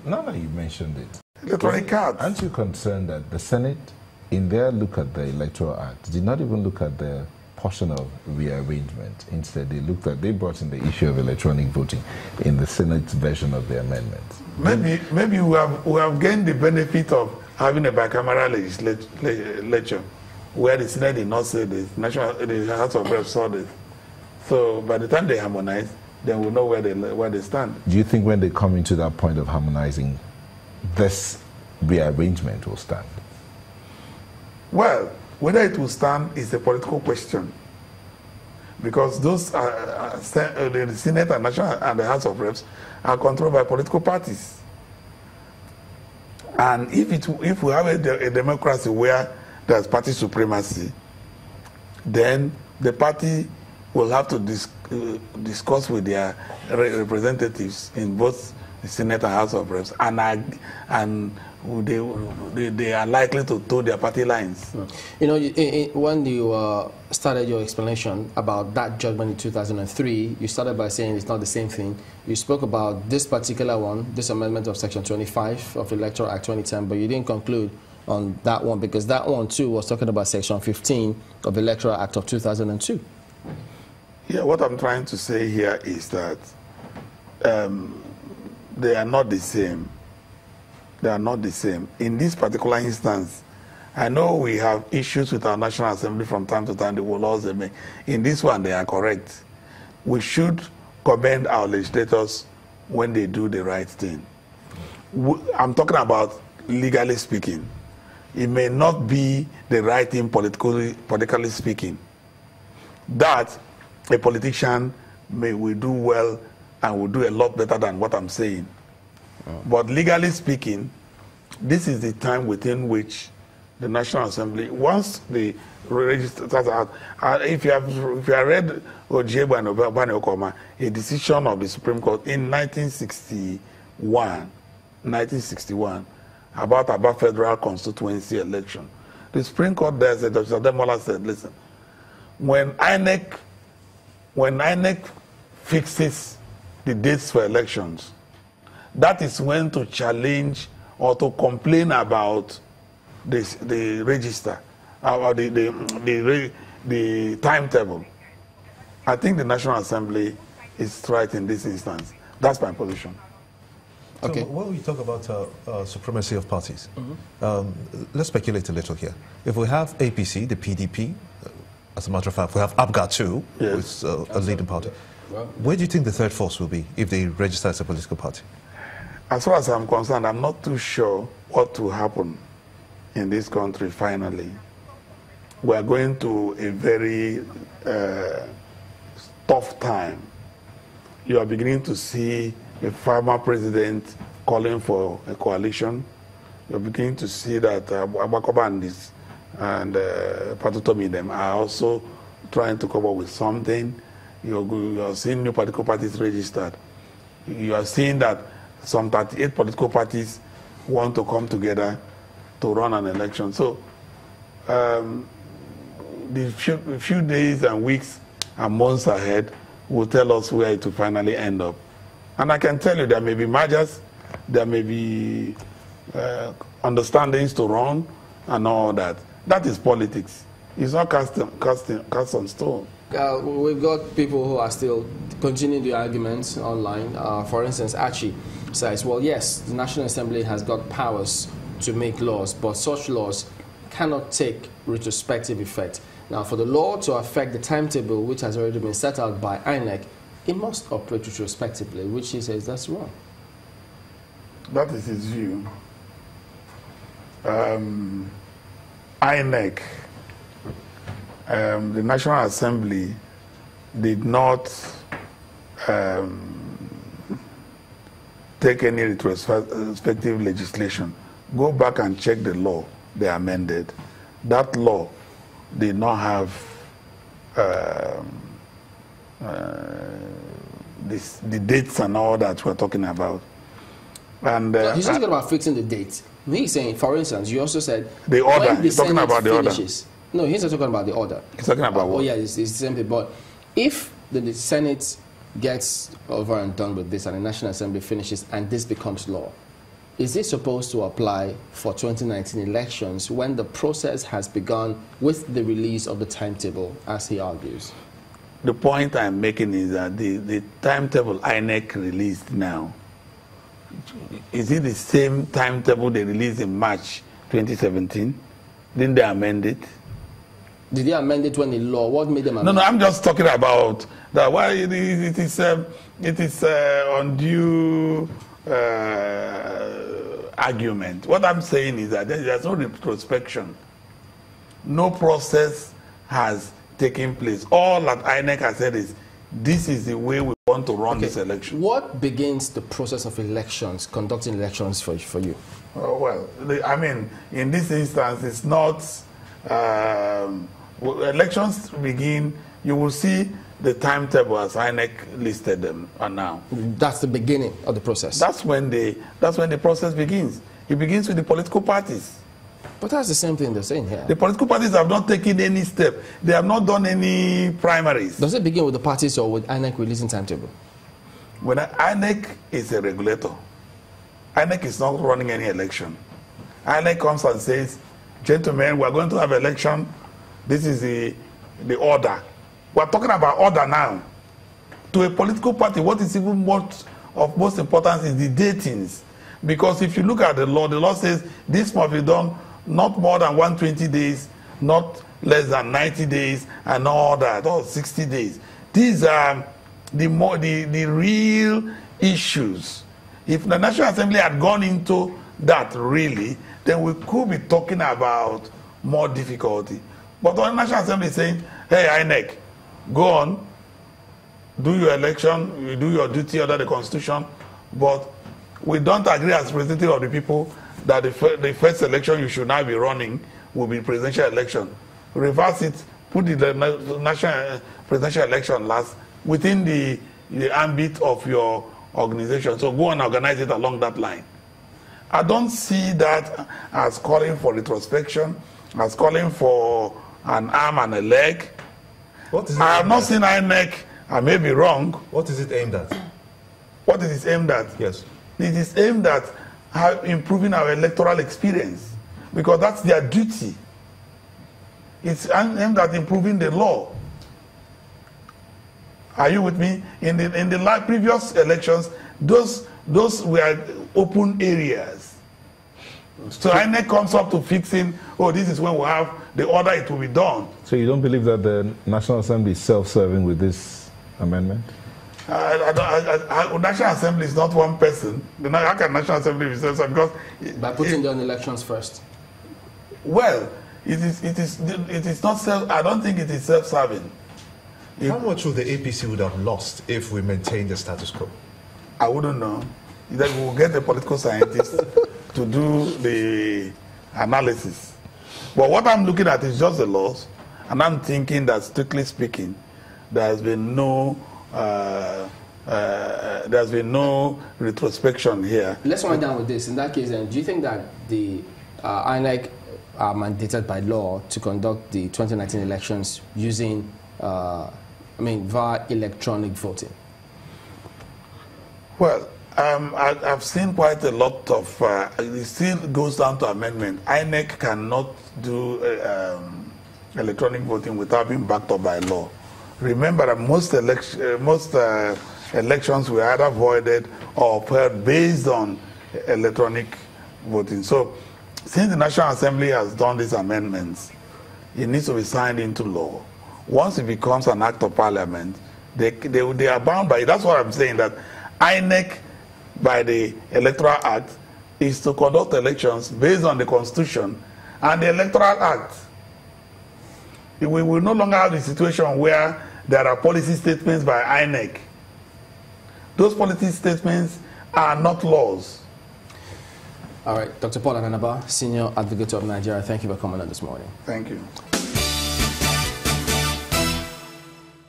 now that you mentioned it, Electoral cards. Aren't you concerned that the Senate, in their look at the Electoral Act, did not even look at the portion of rearrangement? Instead, they brought in the issue of electronic voting in the Senate's version of the amendments. Maybe we have gained the benefit of having a bicameral legislature where the Senate did not say this, the House of Reps saw this. So by the time they harmonize, then we'll know where they stand. Do you think when they come into that point of harmonizing, this rearrangement will stand? Well, whether it will stand is a political question, because those the Senate and National and the House of Reps are controlled by political parties. And if we have a democracy where there's party supremacy, then the party will have to discuss with their representatives in both the Senate and House of Reps, and they are likely to toe their party lines. You know, when you started your explanation about that judgment in 2003, you started by saying it's not the same thing. You spoke about this particular one, this amendment of Section 25 of Electoral Act 2010, but you didn't conclude on that one, because that one too was talking about Section 15 of the Electoral Act of 2002. Yeah, what I'm trying to say here is that they are not the same. They are not the same. In this particular instance, I know we have issues with our National Assembly from time to time, the laws they make. In this one, they are correct. We should commend our legislators when they do the right thing. I'm talking about legally speaking. It may not be the right thing politically speaking. That a politician will do well and will do a lot better than what I'm saying. But legally speaking, this is the time within which the National Assembly, once the register starts out, if you have read Ojebo and Obani Okoma, a decision of the Supreme Court in 1961, about federal constituency election. The Supreme Court there said, Dr. Demola said, listen, when INEC fixes the dates for elections, that is when to challenge or to complain about the register, or the timetable. I think the National Assembly is right in this instance. That's my position. Okay. So when we talk about supremacy of parties, let's speculate a little here. If we have APC, the PDP, as a matter of fact, we have APGA too, yes, which is a leading party. Where do you think the third force will be if they register as a political party? As far as I'm concerned, I'm not too sure what will happen in this country finally. We are going to a very tough time. You are beginning to see a former president calling for a coalition. You're beginning to see that Abakoba and Patutomi them are also trying to come up with something. You're seeing new political parties registered. You are seeing that some 38 political parties want to come together to run an election. So the few days and weeks and months ahead will tell us where it will finally end up. And I can tell you there may be mergers, there may be understandings to run and all that. That is politics. It's not cast on stone. We've got people who are still continuing the arguments online. For instance, Archie says, well, yes, the National Assembly has got powers to make laws, but such laws cannot take retrospective effect. Now, for the law to affect the timetable, which has already been set out by INEC, it must operate retrospectively, which he says that's wrong. That is his view. INEC, the National Assembly, did not take any retrospective legislation. Go back and check the law they amended. That law did not have the dates and all that we're talking about. And he's talking about fixing the dates. He's saying, for instance, you also said the order. He's talking about the order. No, he's not talking about the order. He's talking about what? Oh yeah, it's the same thing. But if the Senate gets over and done with this and the National Assembly finishes and this becomes law, is this supposed to apply for 2019 elections when the process has begun with the release of the timetable, as he argues? The point I'm making is that the timetable INEC released now, is it the same timetable they released in March 2017? Didn't they amend it? Did they amend it when the law? What made them amend it? No, I'm just talking about that. Why it is undue argument. What I'm saying is that there's no retrospection. No process has taken place. All that INEC has said is, this is the way we want to run this election. What begins the process of elections, conducting elections for you? Oh, well, I mean, in this instance, it's not... elections begin, you will see the timetable as INEC listed them now. That's the beginning of the process. That's when the process begins. It begins with the political parties. But that's the same thing they're saying here. The political parties have not taken any step. They have not done any primaries. Does it begin with the parties or with INEC releasing timetable? When INEC is a regulator, INEC is not running any election. INEC comes and says, gentlemen, we're going to have election. This is the order. We're talking about order now. To a political party, what is even of most importance is the datings. Because if you look at the law says this must be done not more than 120 days, not less than 90 days, and all that, or 60 days. These are the real issues. If the National Assembly had gone into that really, then we could be talking about more difficulty. But the National Assembly is saying, hey, INEC, go on, do your election, you do your duty under the Constitution, but we don't agree as representative of the people that the first election you should now be running will be presidential election. Reverse it, put the national presidential election last within the ambit of your organization. So go and organize it along that line. I don't see that as calling for retrospection, as calling for an arm and a leg. What is it I have not seen INEC, I may be wrong. What is it aimed at? What is it aimed at? Yes. It is aimed at improving our electoral experience, because that's their duty. It's aimed at improving the law. Are you with me? In the previous elections, those were open areas. So INEC comes up to fixing, oh, this is when we have the order, it will be done. So you don't believe that the National Assembly is self-serving with this amendment? National Assembly is not one person. How can National Assembly be self-serving? Because by putting down elections first. Well, it is not self. I don't think it is self-serving. How much would the APC would have lost if we maintain the status quo? I wouldn't know. That we will get the political scientists to do the analysis. But what I'm looking at is just the laws, and I'm thinking that, strictly speaking, there has been no retrospection here. Let's wind down with this. In that case, then, do you think that the INEC are mandated by law to conduct the 2019 elections using, via electronic voting? Well, I've seen quite a lot of, it still goes down to amendment. INEC cannot do electronic voting without being backed up by law. Remember that most elections were either voided or upheld based on electronic voting. So, since the National Assembly has done these amendments, it needs to be signed into law. Once it becomes an act of parliament, they are bound by it. That's what I'm saying, that INEC, by the Electoral Act, is to conduct elections based on the Constitution and the Electoral Act. We will no longer have the situation where there are policy statements by INEC. Those policy statements are not laws. All right, Dr. Paul Ananaba, Senior Advocate of Nigeria, thank you for coming on this morning. Thank you.